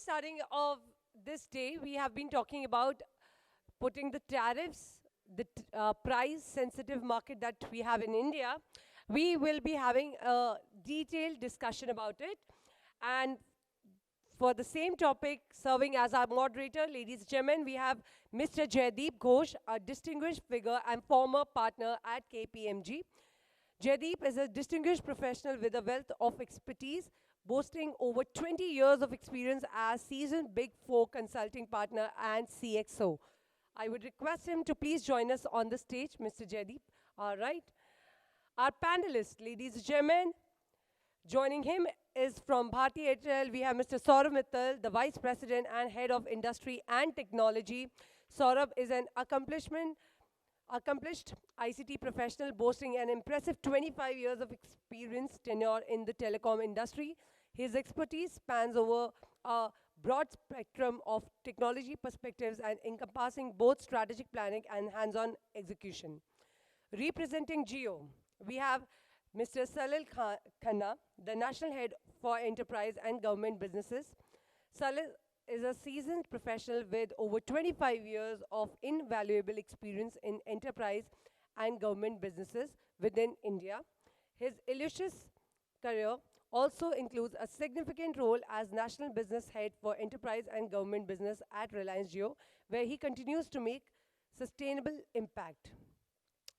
starting of this day, we have been talking about putting the tariffs, the price-sensitive market that we have in India. We will be having a detailed discussion about it. And for the same topic, serving as our moderator, ladies and gentlemen, we have Mr. Jaideep Ghosh, a distinguished figure and former partner at KPMG. Jaideep is a distinguished professional with a wealth of expertise, boasting over 20 years of experience as seasoned Big Four consulting partner and CXO. I would request him to please join us on the stage, Mr. Jaideep. All right. Our panelists, ladies and gentlemen, joining him is from Bharti Airtel. We have Mr. Saurabh Mittal, the Vice President and Head of Industry and Technology. Saurabh is an accomplished ICT professional boasting an impressive 25 years of experience tenure in the telecom industry. His expertise spans over a broad spectrum of technology perspectives and encompassing both strategic planning and hands-on execution. Representing Jio, we have Mr. Salil Khanna, the National Head for Enterprise and Government Businesses. Salil is a seasoned professional with over 25 years of invaluable experience in enterprise and government businesses within India. His illustrious career also includes a significant role as National Business Head for Enterprise and Government Business at Reliance Jio, where he continues to make sustainable impact.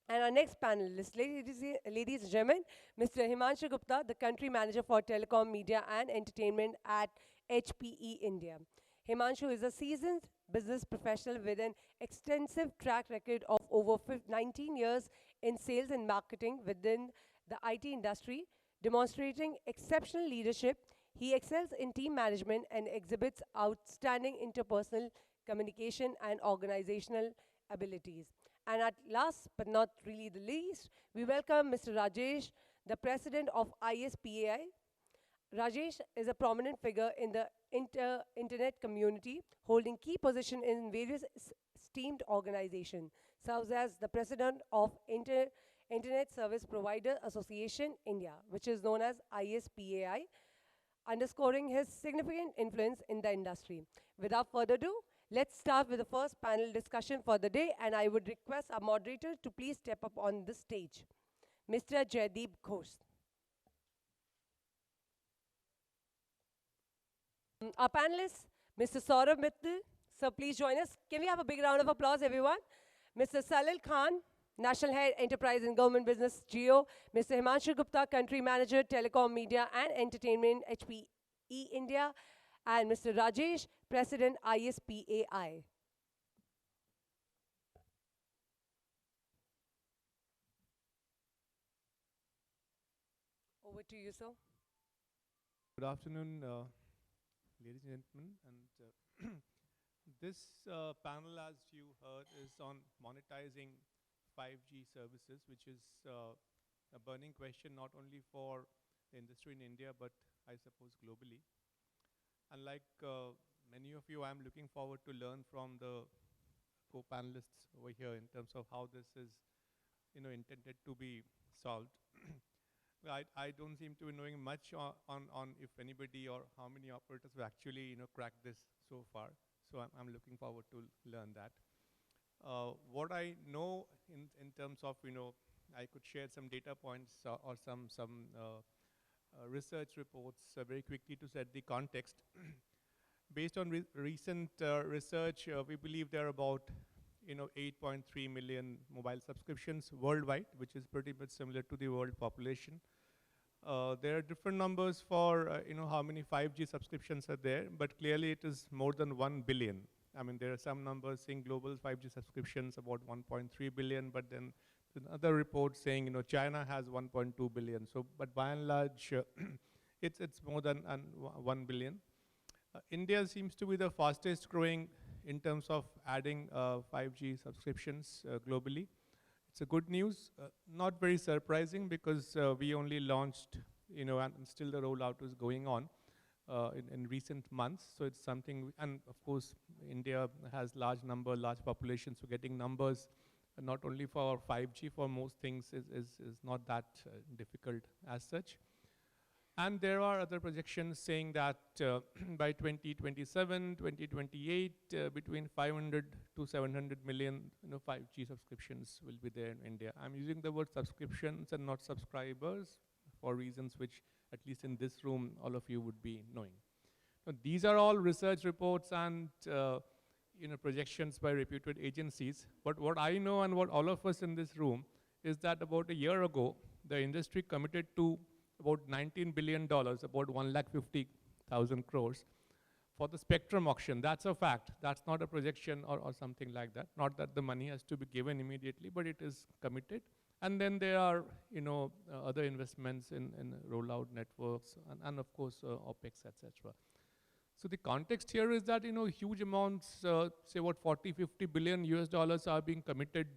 And our next panelist, ladies and gentlemen, Mr. Himanshu Gupta, the Country Manager for Telecom, Media and Entertainment at HPE India. Himanshu is a seasoned business professional with an extensive track record of over 19 years in sales and marketing within the IT industry, demonstrating exceptional leadership. He excels in team management and exhibits outstanding interpersonal communication and organizational abilities. And at last but not really the least, we welcome Mr. Rajesh, the President of ISPAI. Rajesh is a prominent figure in the internet community, holding key positions in various esteemed organizations, serves as the President of Internet Service Provider Association India, which is known as ISPAI, underscoring his significant influence in the industry. Without further ado, let's start with the first panel discussion for the day, and I would request our moderator to please step up on the stage. Mr. Jaideep Ghosh. Our panelists, Mr. Saurabh Mittal, so please join us. Can we have a big round of applause, everyone? Mr. Salil Khan, National Head, Enterprise and Government Business, Jio. Mr. Himanshu Gupta, Country Manager, Telecom, Media and Entertainment, HPE India. And Mr. Rajesh, President, ISPAI. Over to you, sir. Good afternoon, ladies and gentlemen. And this panel, as you heard, is on monetizing 5G services, which is a burning question not only for the industry in India, but I suppose globally. And like many of you, I'm looking forward to learn from the co-panelists over here in terms of how this is, intended to be solved. I don't seem to be knowing much on if anybody or how many operators have actually, cracked this so far. So I'm looking forward to learn that. What I know in terms of, I could share some data points or some research reports very quickly to set the context. Based on recent research, we believe there are about 8.3 million mobile subscriptions worldwide, which is pretty much similar to the world population. There are different numbers for how many 5G subscriptions are there, but clearly it is more than 1 billion. I mean, there are some numbers saying global 5G subscriptions about 1.3 billion, but then another report saying China has 1.2 billion. So, but by and large, it's more than 1 billion. India seems to be the fastest growing in terms of adding 5G subscriptions globally. It's a good news, not very surprising because we only launched, and still the rollout is going on in recent months. So it's something, and of course, India has large population, so getting numbers not only for 5G, for most things is not that difficult as such. And there are other projections saying that by 2027, 2028, between 500 to 700 million 5G subscriptions will be there in India. I'm using the word subscriptions and not subscribers for reasons which, at least in this room, all of you would be knowing. Now, these are all research reports and projections by reputed agencies. But what I know and what all of us in this room is that about a year ago, the industry committed to about $19 billion, about 150,000 crores, for the spectrum auction. That's a fact. That's not a projection or something like that. Not that the money has to be given immediately, but it is committed. And then there are, other investments in rollout networks and of course, OpEx, etc. So the context here is that, huge amounts, say what 40, 50 billion US dollars are being committed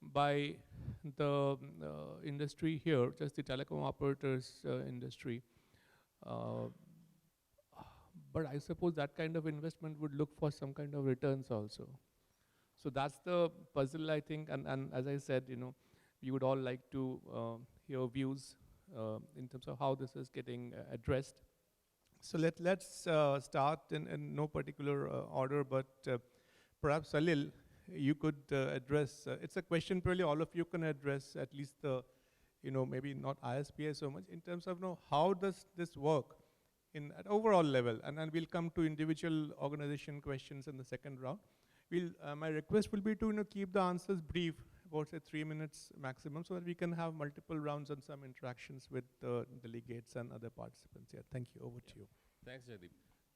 by the industry here, just the telecom operators industry. But I suppose that kind of investment would look for some kind of returns also. So that's the puzzle, I think, and as I said, we would all like to hear views in terms of how this is getting addressed. So let's start in no particular order, but perhaps Salil, you could address, it's a question probably all of you can address, at least the, maybe not ISPAI so much, in terms of how does this work at overall level, and then we'll come to individual organization questions in the second round. My request will be to keep the answers brief, about say 3 minutes maximum, so that we can have multiple rounds and some interactions with delegates and other participants here. Thank you, over to you. Thanks, Jaideep.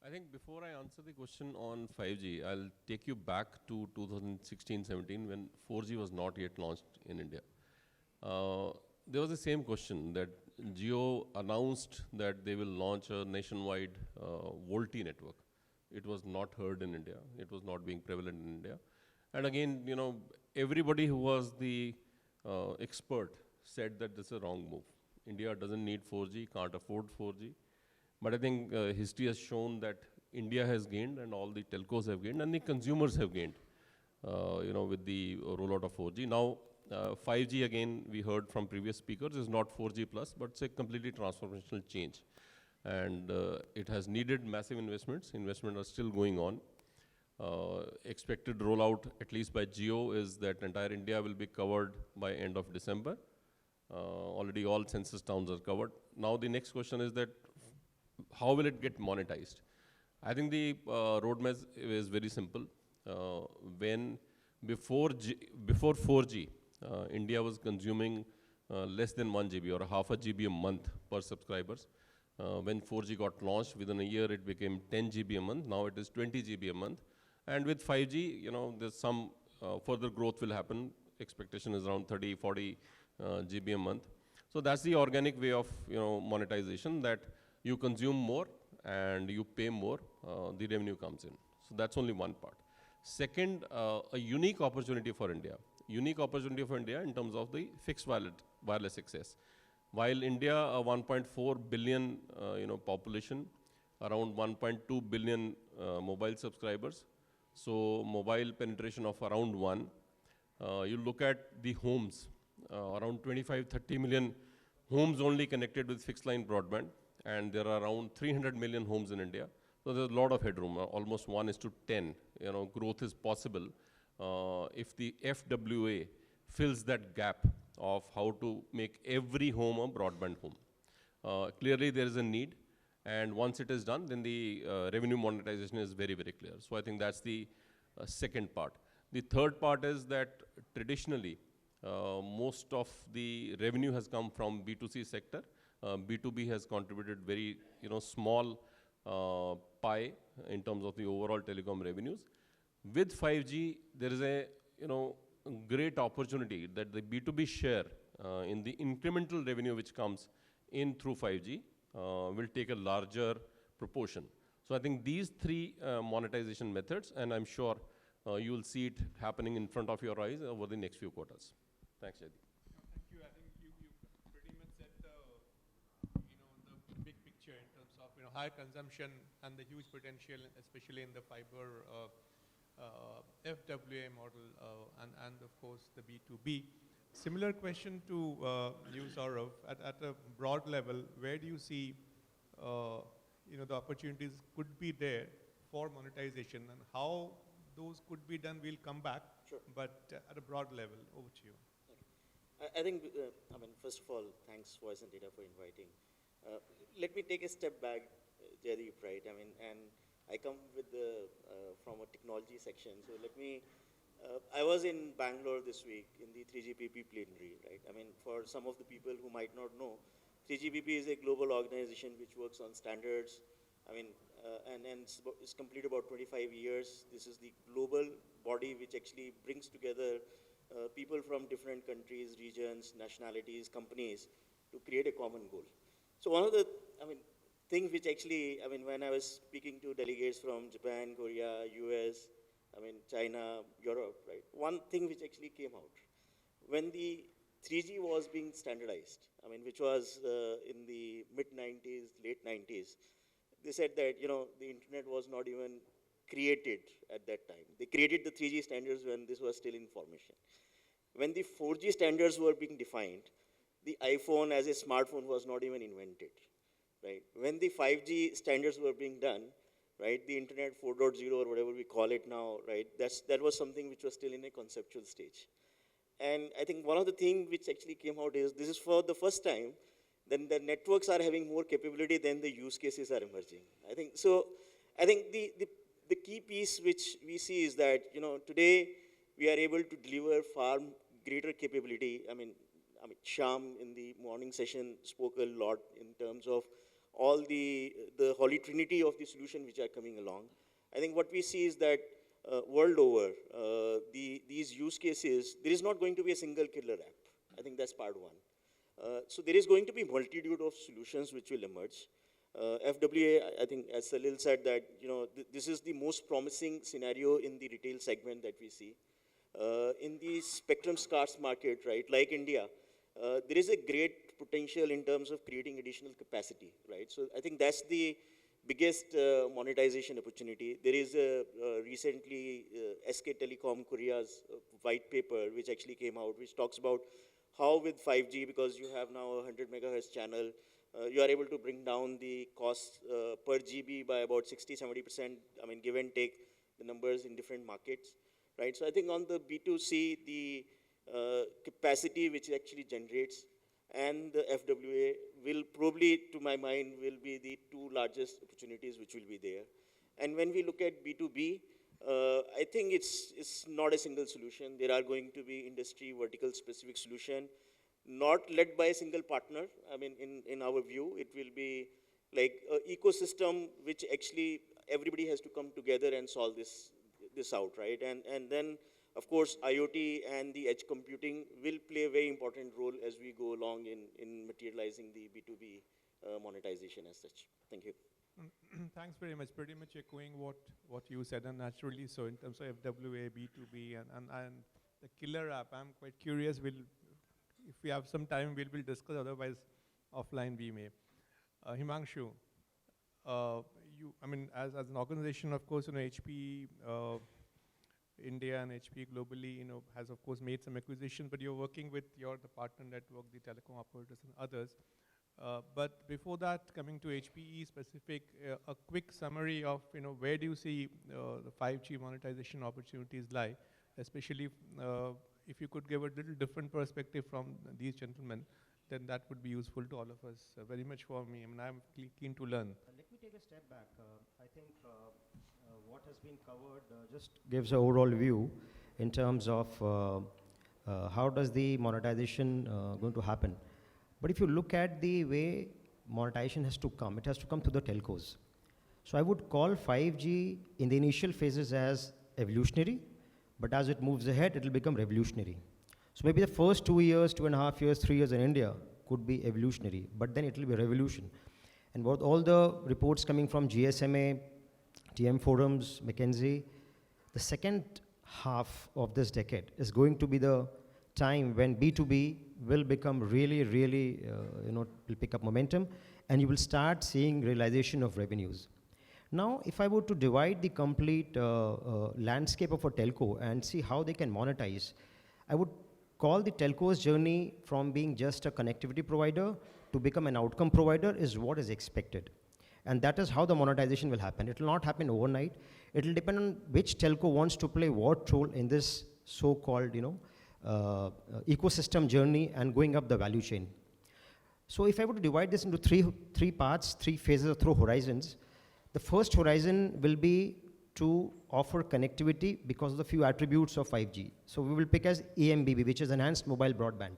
I think before I answer the question on 5G, I'll take you back to 2016-17 when 4G was not yet launched in India. There was the same question that Jio announced that they will launch a nationwide VoLTE network. It was not heard in India. It was not being prevalent in India. And again, everybody who was the expert said that this is a wrong move. India doesn't need 4G, can't afford 4G. But I think history has shown that India has gained and all the telcos have gained and the consumers have gained, with the rollout of 4G. Now, 5G again, we heard from previous speakers, is not 4G plus, but it's a completely transformational change. And it has needed massive investments. Investments are still going on. Expected rollout, at least by Jio, is that entire India will be covered by end of December. Already all census towns are covered. Now the next question is that how will it get monetized? I think the roadmap is very simple. Before 4G, India was consuming less than 1 GB or half a GB a month per subscribers. When 4G got launched, within a year it became 10 GB a month. Now it is 20 GB a month. And with 5G, there's some further growth will happen. Expectation is around 30, 40 GB a month. So that's the organic way of monetization, that you consume more and you pay more, the revenue comes in. So that's only one part. Second, a unique opportunity for India. Unique opportunity for India in terms of the fixed wireless access. While India, a 1.4 billion population, around 1.2 billion mobile subscribers, so mobile penetration of around 1. You look at the homes, around 25, 30 million homes only connected with fixed line broadband, and there are around 300 million homes in India. So there's a lot of headroom, almost 1:10. Growth is possible if the FWA fills that gap of how to make every home a broadband home. Clearly there is a need, and once it is done, then the revenue monetization is very, very clear. So I think that's the second part. The third part is that traditionally, most of the revenue has come from B2C sector. B2B has contributed very, small pie in terms of the overall telecom revenues. With 5G, there is a, great opportunity that the B2B share in the incremental revenue which comes in through 5G will take a larger proportion. So I think these three monetization methods, and I'm sure you will see it happening in front of your eyes over the next few quarters. Thanks, Jaideep. Thank you. I think you pretty much set the big picture in terms of high consumption and the huge potential, especially in the fiber FWA model and of course the B2B. Similar question to you, Saurabh. At a broad level, where do you see the opportunities could be there for monetization, and how those could be done? We'll come back. Sure. But at a broad level, over to you. I think, first of all, thanks Voice and Data for inviting. Let me take a step back, Jaideep, right? And I come with from a technology section. So let me, I was in Bangalore this week in the 3GPP plenary, right? For some of the people who might not know, 3GPP is a global organization which works on standards. And it's completed about 25 years. This is the global body which actually brings together people from different countries, regions, nationalities, companies to create a common goal. So one of the things which actually, when I was speaking to delegates from Japan, Korea, US, China, Europe, right? One thing which actually came out, when the 3G was being standardized, which was in the mid-90s, late 90s, they said that, the internet was not even created at that time. They created the 3G standards when this was still in formation. When the 4G standards were being defined, the iPhone as a smartphone was not even invented, right? When the 5G standards were being done, right, the internet 4.0 or whatever we call it now, right, that was something which was still in a conceptual stage. And I think one of the things which actually came out is this is for the first time then the networks are having more capability than the use cases are emerging. I think the key piece which we see is that, today we are able to deliver far greater capability. Shyam in the morning session spoke a lot in terms of all the holy trinity of the solution which are coming along. I think what we see is that world over, these use cases, there is not going to be a single killer app. I think that's part one. So there is going to be multitude of solutions which will emerge. FWA, I think, as Salil said, that this is the most promising scenario in the retail segment that we see. In the spectrum scarce market, right, like India, there is a great potential in terms of creating additional capacity, right? So I think that's the biggest monetization opportunity. There is recently SK Telecom Korea's white paper which actually came out, which talks about how with 5G, because you have now a 100 megahertz channel, you are able to bring down the cost per GB by about 60–70%, give and take the numbers in different markets, right? So I think on the B2C, the capacity which it actually generates and the FWA will probably, to my mind, will be the two largest opportunities which will be there. And when we look at B2B, I think it's not a single solution. There are going to be industry vertical specific solution, not led by a single partner. In our view, it will be like an ecosystem which actually everybody has to come together and solve this out, right? And then, of course, IoT and the edge computing will play a very important role as we go along in materializing the B2B monetization as such. Thank you. Thanks very much. Pretty much echoing what you said, and naturally so in terms of FWA, B2B, and the killer app. I'm quite curious. If we have some time, we'll discuss. Otherwise, offline we may. Himanshu, as an organization, of course, HP India and HP globally, has of course made some acquisitions, but you're working with the partner network, the telecom operators and others. But before that, coming to HPE specific, a quick summary of, where do you see the 5G monetization opportunities lie, especially if you could give a little different perspective from these gentlemen, then that would be useful to all of us, very much for me. I'm keen to learn. Let me take a step back. I think what has been covered just gives an overall view in terms of how does the monetization going to happen. But if you look at the way monetization has to come, it has to come to the telcos. So I would call 5G in the initial phases as evolutionary, but as it moves ahead, it will become revolutionary. So maybe the first 2 years, 2.5 years, 3 years in India could be evolutionary, but then it will be revolution. And what all the reports coming from GSMA, TM Forums, McKinsey, the second half of this decade is going to be the time when B2B will become really, will pick up momentum, and you will start seeing realization of revenues. Now, if I were to divide the complete landscape of a telco and see how they can monetize, I would call the telco's journey from being just a connectivity provider to become an outcome provider is what is expected. And that is how the monetization will happen. It will not happen overnight. It will depend on which telco wants to play what role in this so-called, ecosystem journey and going up the value chain. So if I were to divide this into three parts, 3 phases or 3 horizons, the first horizon will be to offer connectivity because of the few attributes of 5G. So we will pick as EMBB, which is enhanced mobile broadband.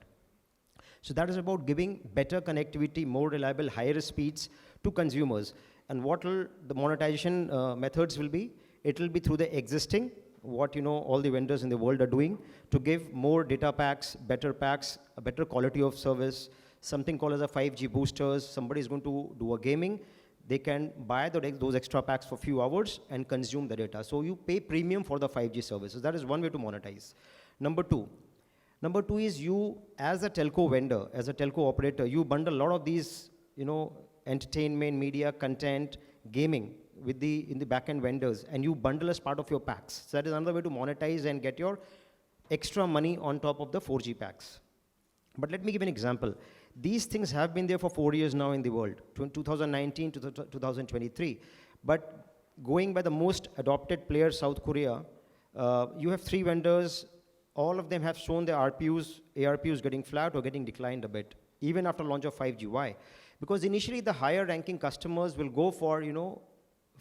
So that is about giving better connectivity, more reliable, higher speeds to consumers. And what will the monetization methods will be? It will be through the existing, what all the vendors in the world are doing, to give more data packs, a better quality of service, something called as a 5G boosters. Somebody is going to do a gaming. They can buy those extra packs for a few hours and consume the data. So you pay premium for the 5G services. That is one way to monetize. Number two is you, as a telco vendor, as a telco operator, you bundle a lot of these, entertainment, media, content, gaming in the back-end vendors, and you bundle as part of your packs. So that is another way to monetize and get your extra money on top of the 4G packs. But let me give an example. These things have been there for 4 years now in the world, 2019 to 2023. But going by the most adopted player, South Korea, you have 3 vendors. All of them have shown their ARPUs getting flat or getting declined a bit, even after launch of 5G. Why? Because initially the higher ranking customers will go for,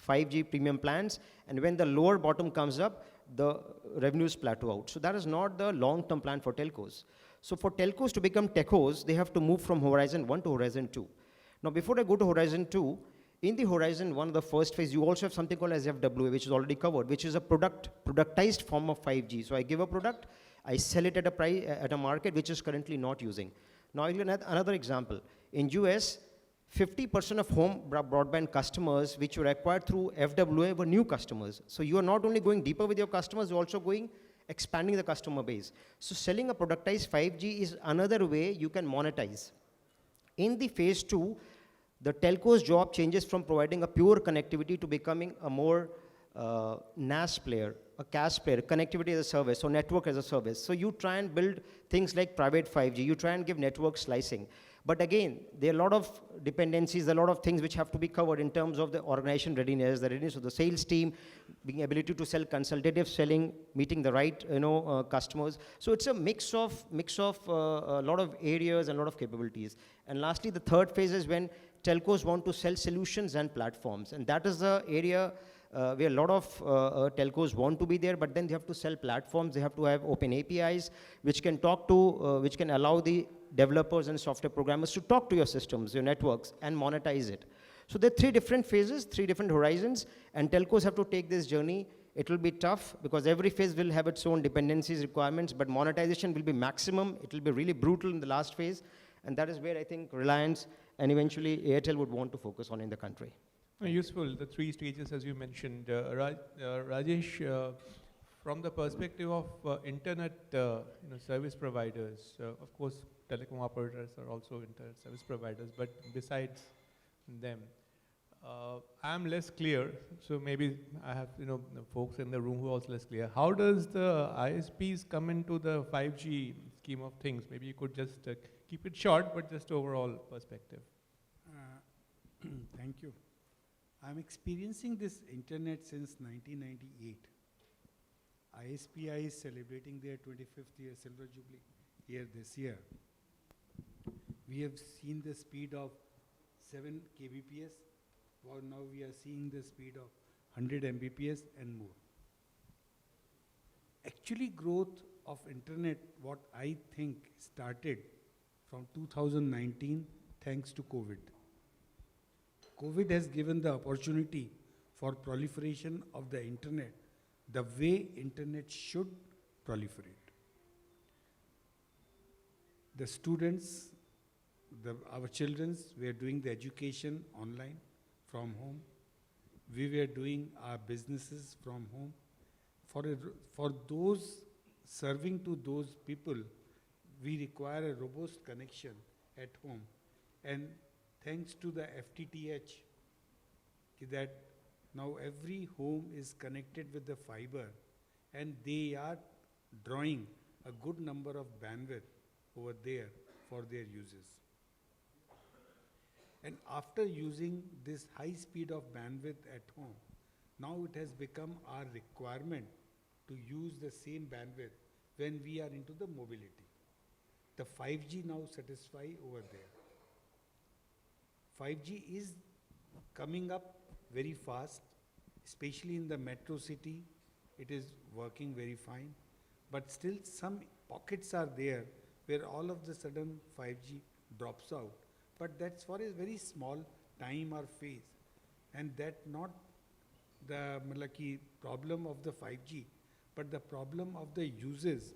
5G premium plans, and when the lower bottom comes up, the revenues plateau out. So that is not the long-term plan for telcos. So for telcos to become techos, they have to move from Horizon 1 to Horizon 2. Now before I go to Horizon 2, in the Horizon 1, the first phase, you also have something called as FWA, which is already covered, which is a productized form of 5G. So I give a product, I sell it at a price, at a market which is currently not using. Now I'll give another example. In US, 50% of home broadband customers which were acquired through FWA were new customers. So you are not only going deeper with your customers, you're also expanding the customer base. So selling a productized 5G is another way you can monetize. In the phase 2, the telco's job changes from providing a pure connectivity to becoming a more NAS player, a CAS player, connectivity as a service, or network as a service. So you try and build things like private 5G, you try and give network slicing. But again, there are a lot of dependencies, a lot of things which have to be covered in terms of the organization readiness, the readiness of the sales team, being ability to sell consultative selling, meeting the right customers. So it's a mix of a lot of areas and a lot of capabilities. And lastly, the third phase is when telcos want to sell solutions and platforms. And that is the area where a lot of telcos want to be there, but then they have to sell platforms, they have to have open APIs, which can talk to, which can allow the developers and software programmers to talk to your systems, your networks, and monetize it. So there are 3 different phases, 3 different horizons, and telcos have to take this journey. It will be tough because every phase will have its own dependencies, requirements, but monetization will be maximum. It will be really brutal in the last phase, and that is where I think Reliance and eventually Airtel would want to focus on in the country. Useful, the 3 stages as you mentioned. Rajesh, from the perspective of internet service providers, of course, telecom operators are also internet service providers, but besides them, I'm less clear, so maybe I have folks in the room who are also less clear. How does the ISPs come into the 5G scheme of things? Maybe you could just keep it short, but just overall perspective. Thank you. I'm experiencing this internet since 1998. ISPAI is celebrating their 25th year silver jubilee year this year. We have seen the speed of 7 kbps. Well, now we are seeing the speed of 100 mbps and more. Actually, growth of internet, what I think started from 2019 thanks to COVID. COVID has given the opportunity for proliferation of the internet the way internet should proliferate. The students, our children were doing the education online from home. We were doing our businesses from home. For those serving to those people, we require a robust connection at home. And thanks to the FTTH, that now every home is connected with the fiber and they are drawing a good number of bandwidth over there for their uses. And after using this high speed of bandwidth at home, now it has become our requirement to use the same bandwidth when we are into the mobility. The 5G now satisfy over there. 5G is coming up very fast, especially in the metro city. It is working very fine, but still some pockets are there where all of the sudden 5G drops out. But that's for a very small time or phase, and that not the problem of the 5G, but the problem of the users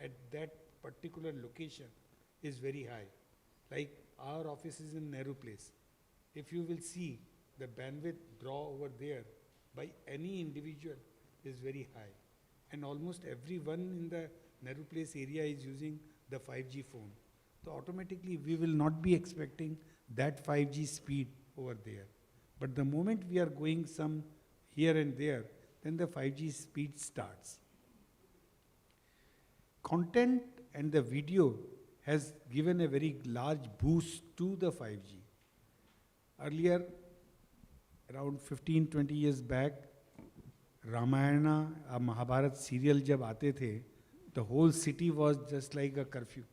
at that particular location is very high. Like our office is in Nehru Place. If you will see, the bandwidth draw over there by any individual is very high. And almost everyone in the Nehru Place area is using the 5G phone. So automatically we will not be expecting that 5G speed over there. But the moment we are going some here and there, then the 5G speed starts. Content and the video has given a very large boost to the 5G. Earlier, around 15-20 years back, Ramayana or Mahabharat serial jab aate the, the whole city was just like a curfew.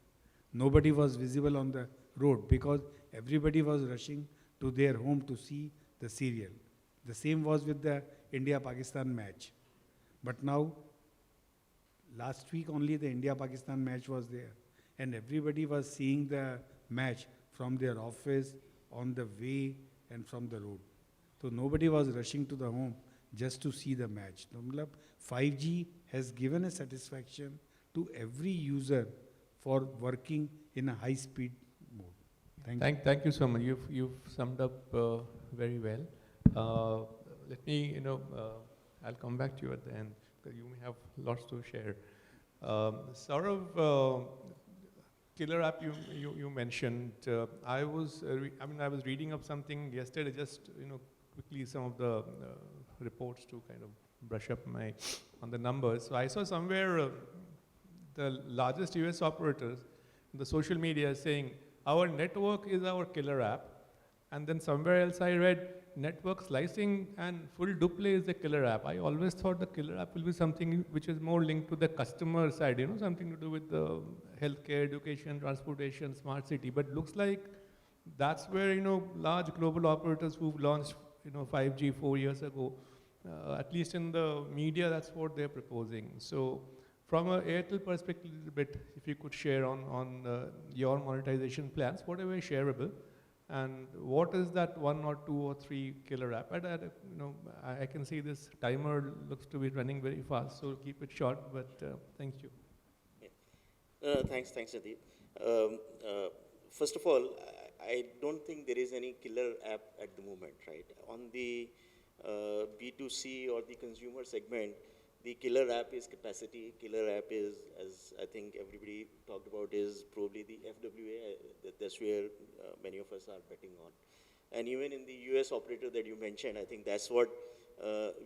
Nobody was visible on the road because everybody was rushing to their home to see the serial. The same was with the India-Pakistan match. But now, last week only the India-Pakistan match was there. And everybody was seeing the match from their office, on the way, and from the road. So nobody was rushing to the home just to see the match. 5G has given a satisfaction to every user for working in a high-speed mode. Thank you so much. You've summed up very well. Let me, I'll come back to you at the end because you may have lots to share. Saurabh, killer app you mentioned. I was reading up something yesterday. Just quickly some of the reports to kind of brush up on the numbers. So I saw somewhere the largest US operators, the social media is saying our network is our killer app, and then somewhere else I read network slicing and full duplay is the killer app. I always thought the killer app will be something which is more linked to the customer side, something to do with the healthcare, education, transportation, smart city. But looks like that's where large global operators who've launched 5G 4 years ago, at least in the media, that's what they're proposing. So from an Airtel perspective, a bit, if you could share on your monetization plans, whatever is shareable. And what is that 1 or 2 or 3 killer app? I can see this timer looks to be running very fast, so keep it short, but thank you. Yeah. Thanks, Jaideep. First of all, I don't think there is any killer app at the moment, right? On the B2C or the consumer segment, the killer app is capacity. Killer app is, as I think everybody talked about, is probably the FWA. That's where many of us are betting on. And even in the US operator that you mentioned, I think that's what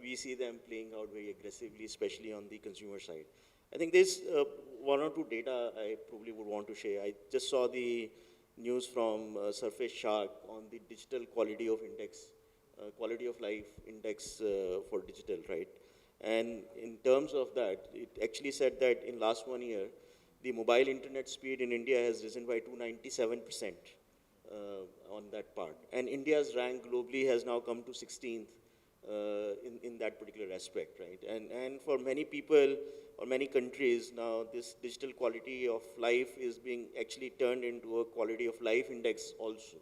we see them playing out very aggressively, especially on the consumer side. I think there's 1 or 2 data I probably would want to share. I just saw the news from Surface Shark on the digital quality of index, quality of life index for digital, right? And in terms of that, it actually said that in last 1 year, the mobile internet speed in India has risen by 297% on that part. And India's rank globally has now come to 16th in that particular aspect, right? And for many people or many countries now, this digital quality of life is being actually turned into a quality of life index also.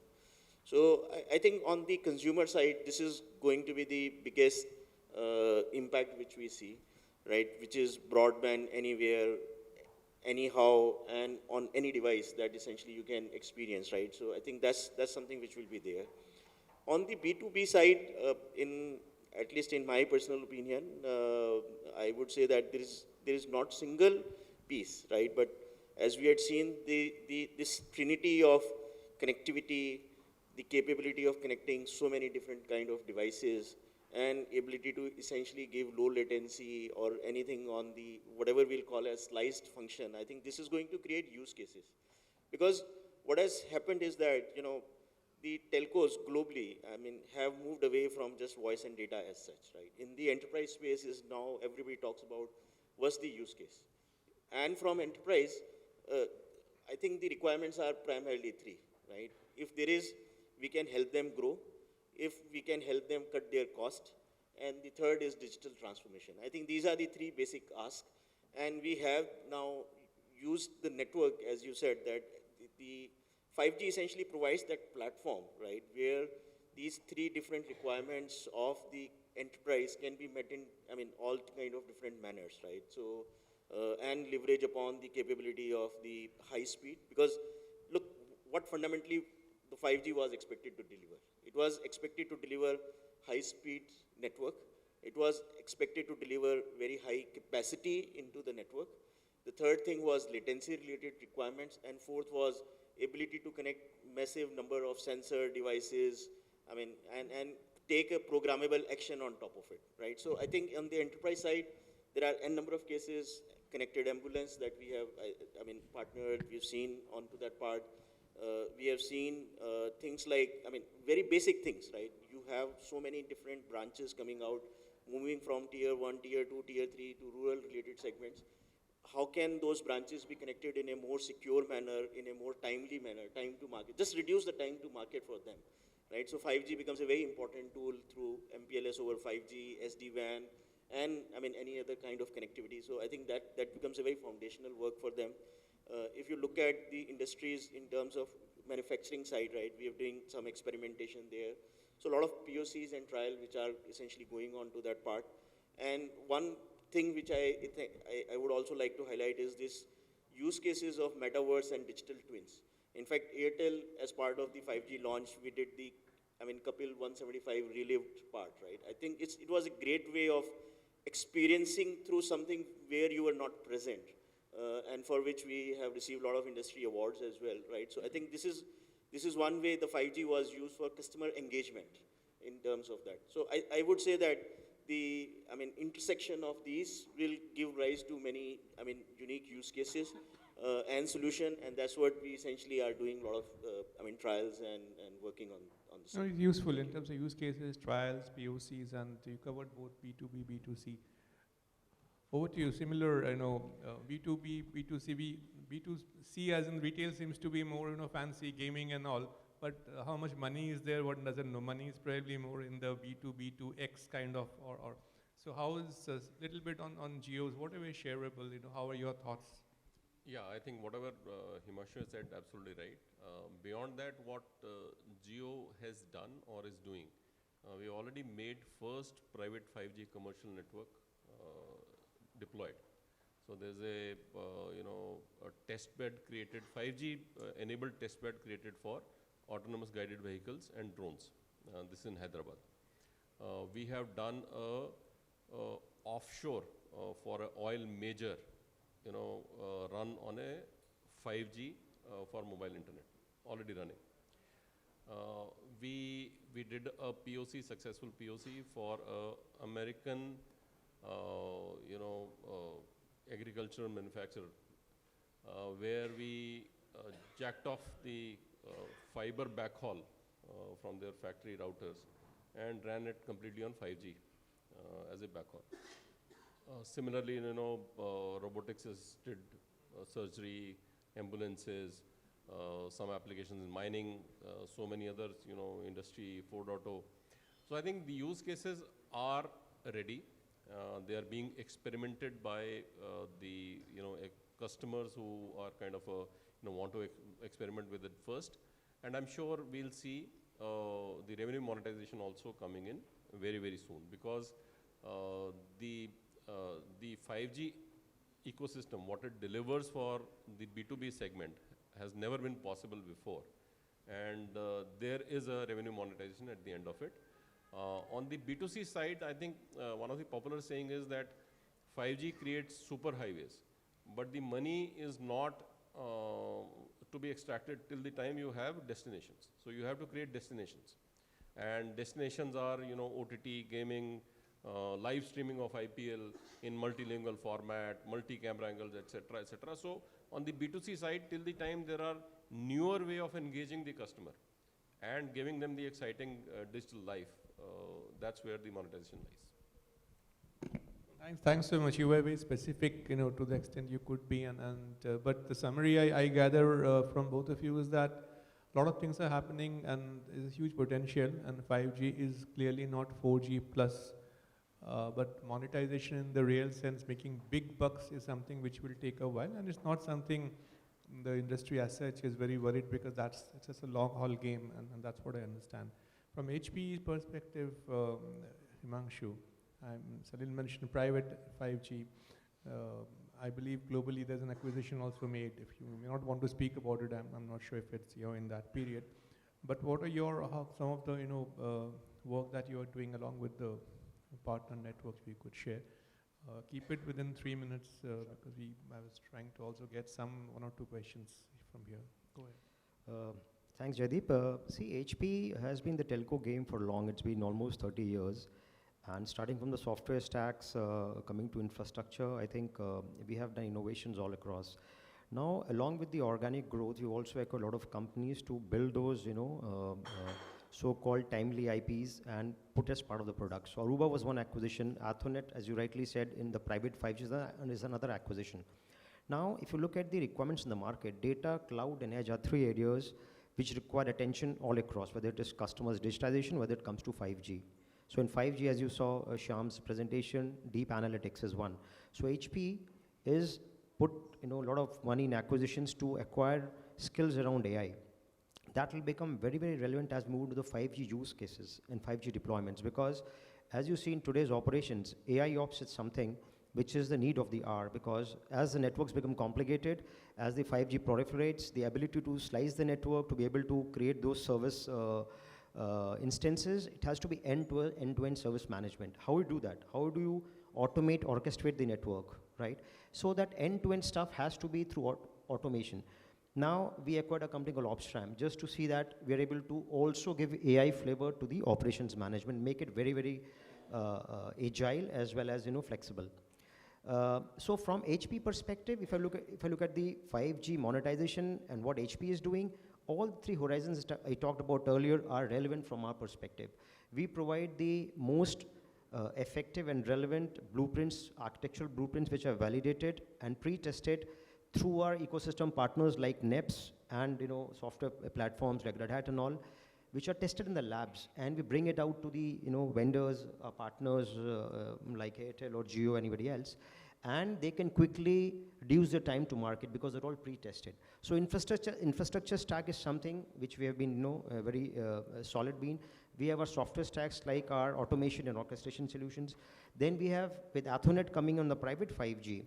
So I think on the consumer side, this is going to be the biggest impact which we see, right? Which is broadband anywhere, anyhow, and on any device that essentially you can experience, right? So I think that's something which will be there. On the B2B side, at least in my personal opinion, I would say that there is not single piece, right? But as we had seen, this trinity of connectivity, the capability of connecting so many different kind of devices, and ability to essentially give low latency or anything on the, whatever we'll call as sliced function, I think this is going to create use cases. Because what has happened is that, the telcos globally, have moved away from just voice and data as such, right? In the enterprise space is now everybody talks about what's the use case. And from enterprise, I think the requirements are primarily three, right? If there is, we can help them grow. If we can help them cut their cost. And the third is digital transformation. I think these are the three basic asks. And we have now used the network, as you said, that the 5G essentially provides that platform, right, where these three different requirements of the enterprise can be met in, all kind of different manners, right? So, and leverage upon the capability of the high speed. Because look, what fundamentally the 5G was expected to deliver. It was expected to deliver high speed network. It was expected to deliver very high capacity into the network. The third thing was latency related requirements, and fourth was ability to connect massive number of sensor devices, and take a programmable action on top of it, right? So I think on the enterprise side, there are a number of cases, connected ambulance that we have, partnered, we've seen onto that part. We have seen things like, very basic things, right? You have so many different branches coming out, moving from tier 1, tier 2, tier 3 to rural related segments. How can those branches be connected in a more secure manner, in a more timely manner, time to market? Just reduce the time to market for them, right? So 5G becomes a very important tool through MPLS over 5G, SD-WAN, and any other kind of connectivity. So I think that becomes a very foundational work for them. If you look at the industries in terms of manufacturing side, right, we are doing some experimentation there. So a lot of POCs and trial which are essentially going on to that part. And one thing which I would also like to highlight is this use cases of metaverse and digital twins. In fact, Airtel, as part of the 5G launch, we did the, Kapil 175 relived part, right? I think it was a great way of experiencing through something where you were not present. And for which we have received a lot of industry awards as well, right? So I think this is one way the 5G was used for customer engagement in terms of that. So I would say that the intersection of these will give rise to many unique use cases and solution, and that's what we essentially are doing a lot of trials and working on this. No, it's useful in terms of use cases, trials, POCs, and you covered both B2B, B2C. Over to you. Similar, B2B, B2C. B2C as in retail seems to be more, fancy gaming and all. But how much money is there? One doesn't know. Money is probably more in the B2B, B2X kind of, or so. How is a little bit on geos? Whatever is shareable, how are your thoughts? Yeah, I think whatever Himanshu said, absolutely right. Beyond that, what Jio has done or is doing, we already made first private 5G commercial network deployed. So there's a test bed created, 5G enabled test bed created for autonomous guided vehicles and drones. This is in Hyderabad. We have done a offshore for an oil major, run on a 5G for mobile internet, already running. We did a POC, successful POC for American, agricultural manufacturer, where we jacked off the fiber backhaul from their factory routers and ran it completely on 5G as a backhaul. Similarly, robotics did surgery, ambulances, some applications in mining, so many others, industry 4.0. So I think the use cases are ready. They are being experimented by the customers who are kind of want to experiment with it first, and I'm sure we'll see the revenue monetization also coming in very, very soon, because the 5G ecosystem, what it delivers for the B2B segment, has never been possible before, and there is a revenue monetization at the end of it. On the B2C side, I think one of the popular saying is that 5G creates super highways, but the money is not to be extracted till the time you have destinations. So you have to create destinations. And destinations are, OTT, gaming, live streaming of IPL in multilingual format, multi-camera angles, etc., etc. So on the B2C side, till the time there are newer way of engaging the customer and giving them the exciting digital life, that's where the monetization lies. Thanks so much. You were very specific, to the extent you could be, but the summary I gather from both of you is that a lot of things are happening and there's a huge potential, and 5G is clearly not 4G plus, but monetization in the real sense, making big bucks, is something which will take a while, and it's not something the industry as such is very worried, because it's just a long haul game, and that's what I understand. From HPE's perspective, Himanshu, Salil mentioned private 5G. I believe globally there's an acquisition also made. If you may not want to speak about it, I'm not sure if it's in that period. But what are some of the work that you are doing along with the partner networks we could share? Keep it within 3 minutes because I was trying to also get one or two questions from here. Go ahead. Thanks, Jaideep. See, HP has been the telco game for long. It's been almost 30 years. And starting from the software stacks, coming to infrastructure, I think we have done innovations all across. Now, along with the organic growth, we also acquired a lot of companies to build those, so-called timely IPs and put as part of the product. So Aruba was one acquisition. Athonet, as you rightly said, in the private 5G is another acquisition. Now, if you look at the requirements in the market, data, cloud, and edge are three areas which require attention all across, whether it is customers' digitization, whether it comes to 5G. So in 5G, as you saw Shyam's presentation, deep analytics is one. So HP is put a lot of money in acquisitions to acquire skills around AI. That will become very, very relevant as we move to the 5G use cases and 5G deployments, because as you see in today's operations, AI ops is something which is the need of the hour, because as the networks become complicated, as the 5G proliferates, the ability to slice the network, to be able to create those service instances, it has to be end-to-end service management. How do you do that? How do you automate, orchestrate the network, right? So that end-to-end stuff has to be through automation. Now, we acquired a company called Opstram just to see that we are able to also give AI flavor to the operations management, make it very, very agile as well as flexible. So from HP perspective, if I look at the 5G monetization and what HP is doing, all three horizons I talked about earlier are relevant from our perspective. We provide the most effective and relevant blueprints, architectural blueprints, which are validated and pre-tested through our ecosystem partners like NEPS and software platforms like Red Hat and all, which are tested in the labs, and we bring it out to the vendors, our partners like Airtel or Jio, anybody else, and they can quickly reduce the time to market because they're all pre-tested. So infrastructure stack is something which we have been very solid being. We have our software stacks like our automation and orchestration solutions. Then we have with Athonet coming on the private 5G,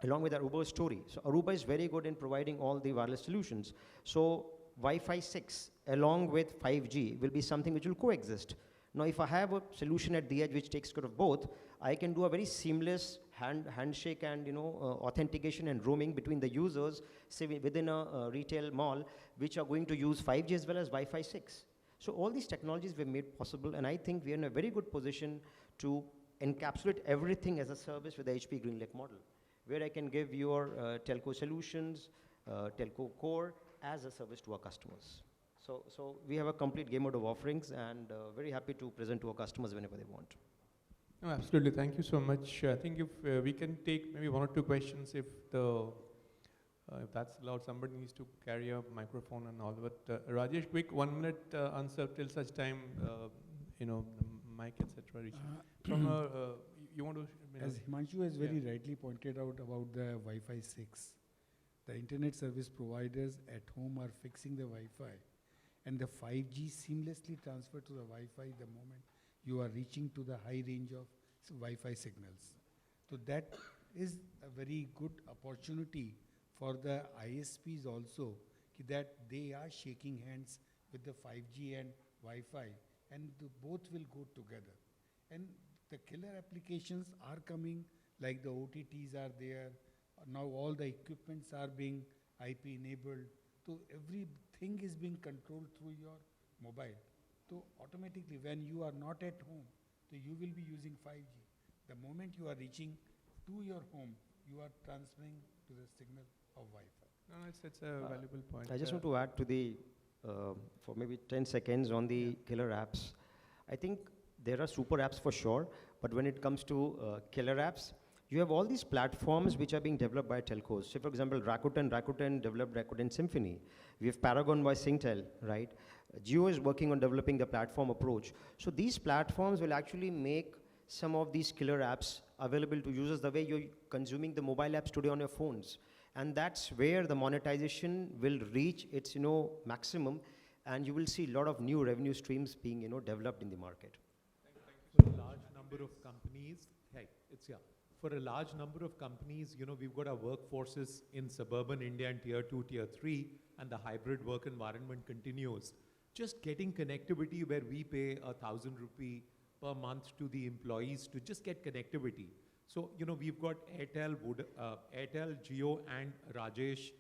along with Aruba story. So Aruba is very good in providing all the wireless solutions. So Wi-Fi 6 along with 5G will be something which will coexist. Now, if I have a solution at the edge which takes care of both, I can do a very seamless handshake and authentication and roaming between the users, say within a retail mall, which are going to use 5G as well as Wi-Fi 6. So all these technologies were made possible, and I think we are in a very good position to encapsulate everything as a service with the HP GreenLake model, where I can give your telco solutions, telco core as a service to our customers. So we have a complete gamut of offerings, and very happy to present to our customers whenever they want. No, absolutely. Thank you so much. I think if we can take maybe one or two questions, if that's allowed, somebody needs to carry a microphone and all. But Rajesh, quick 1 minute answer till such time, the mic, etc. You want to? As Himanshu has very rightly pointed out about the Wi-Fi 6, the internet service providers at home are fixing the Wi-Fi, and the 5G seamlessly transfer to the Wi-Fi the moment you are reaching to the high range of Wi-Fi signals. So that is a very good opportunity for the ISPs also, that they are shaking hands with the 5G and Wi-Fi, and both will go together. And the killer applications are coming, like the OTTs are there. Now all the equipments are being IP enabled. So everything is being controlled through your mobile. So automatically when you are not at home, so you will be using 5G. The moment you are reaching to your home, you are transferring to the signal of Wi-Fi. No, it's a valuable point. I just want to add to the, for maybe 10 seconds on the killer apps. I think there are super apps for sure, but when it comes to killer apps, you have all these platforms which are being developed by telcos. So for example, Rakuten developed Rakuten Symphony. We have Paragon by Singtel, right? Jio is working on developing the platform approach. So these platforms will actually make some of these killer apps available to users the way you're consuming the mobile apps today on your phones. And that's where the monetization will reach its maximum, and you will see a lot of new revenue streams being developed in the market. For a large number of companies, for a large number of companies, we've got our workforces in suburban India and tier 2, tier 3, and the hybrid work environment continues. Just getting connectivity where we pay 1,000 rupee per month to the employees to just get connectivity. So, we've got Airtel, Jio, and Rajesh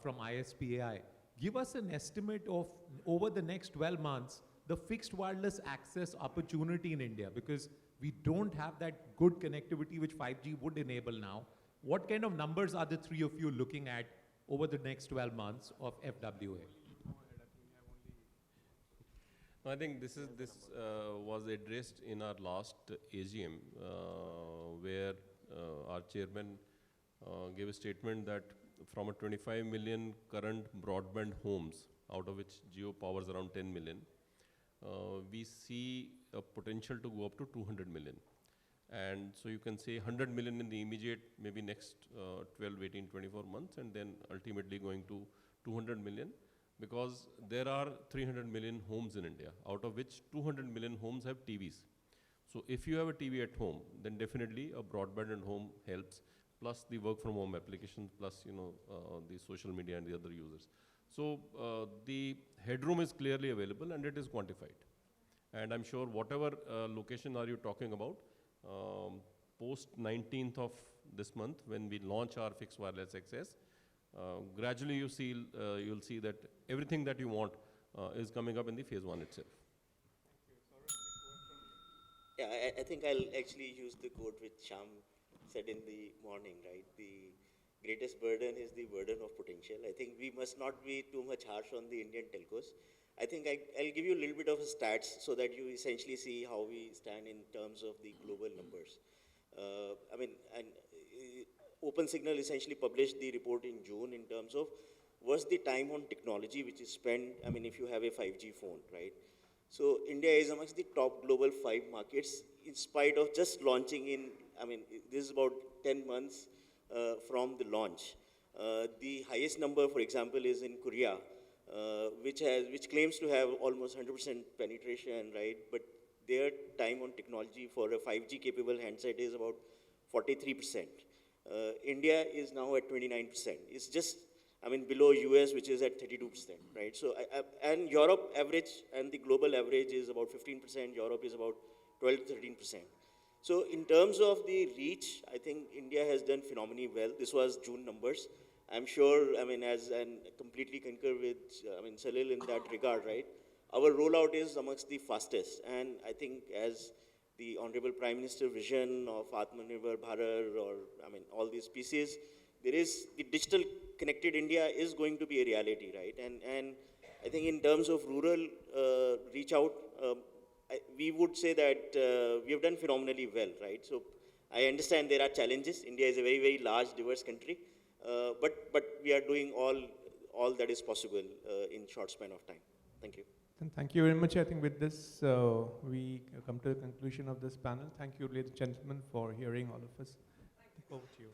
from ISPAI. Give us an estimate of, over the next 12 months, the fixed wireless access opportunity in India, because we don't have that good connectivity which 5G would enable now. What kind of numbers are the three of you looking at over the next 12 months of FWA? I think this was addressed in our last AGM, where our chairman gave a statement that from a 25 million current broadband homes, out of which Jio powers around 10 million, we see a potential to go up to 200 million. And so you can say 100 million in the immediate, maybe next 12, 18, 24 months, and then ultimately going to 200 million. Because there are 300 million homes in India, out of which 200 million homes have TVs. So if you have a TV at home, then definitely a broadband at home helps, plus the work from home applications, plus the social media and the other users. So the headroom is clearly available and it is quantified. And I'm sure whatever location are you talking about, post 19th of this month, when we launch our fixed wireless access, gradually you'll see that everything that you want is coming up in the phase 1 itself. Yeah, I think I'll actually use the quote which Sham said in the morning, right? The greatest burden is the burden of potential. I think we must not be too much harsh on the Indian telcos. I think I'll give you a little bit of stats so that you essentially see how we stand in terms of the global numbers. Open Signal essentially published the report in June in terms of what's the time on technology which is spent, if you have a 5G phone, right? So India is amongst the top global 5 markets in spite of just launching in, this is about 10 months from the launch. The highest number, for example, is in Korea, which claims to have almost 100% penetration, right? But their time on technology for a 5G capable handset is about 43%. India is now at 29%. It's just, below US, which is at 32%, right? So, and Europe average and the global average is about 15%. Europe is about 12 to 13%. So, in terms of the reach, I think India has done phenomenally well. This was June numbers. I'm sure, and completely concur with, Salil in that regard, right? Our rollout is amongst the fastest, and I think as the Honorable Prime Minister vision of Atmanirbhar Bharat, or all these pieces, there is the digital connected India is going to be a reality, right? And I think in terms of rural reach out, we would say that we have done phenomenally well, right? So I understand there are challenges. India is a very, very large, diverse country, but we are doing all that is possible in short span of time. Thank you. And thank you very much. I think with this, we come to the conclusion of this panel. Thank you, ladies and gentlemen, for hearing all of us. Over to you.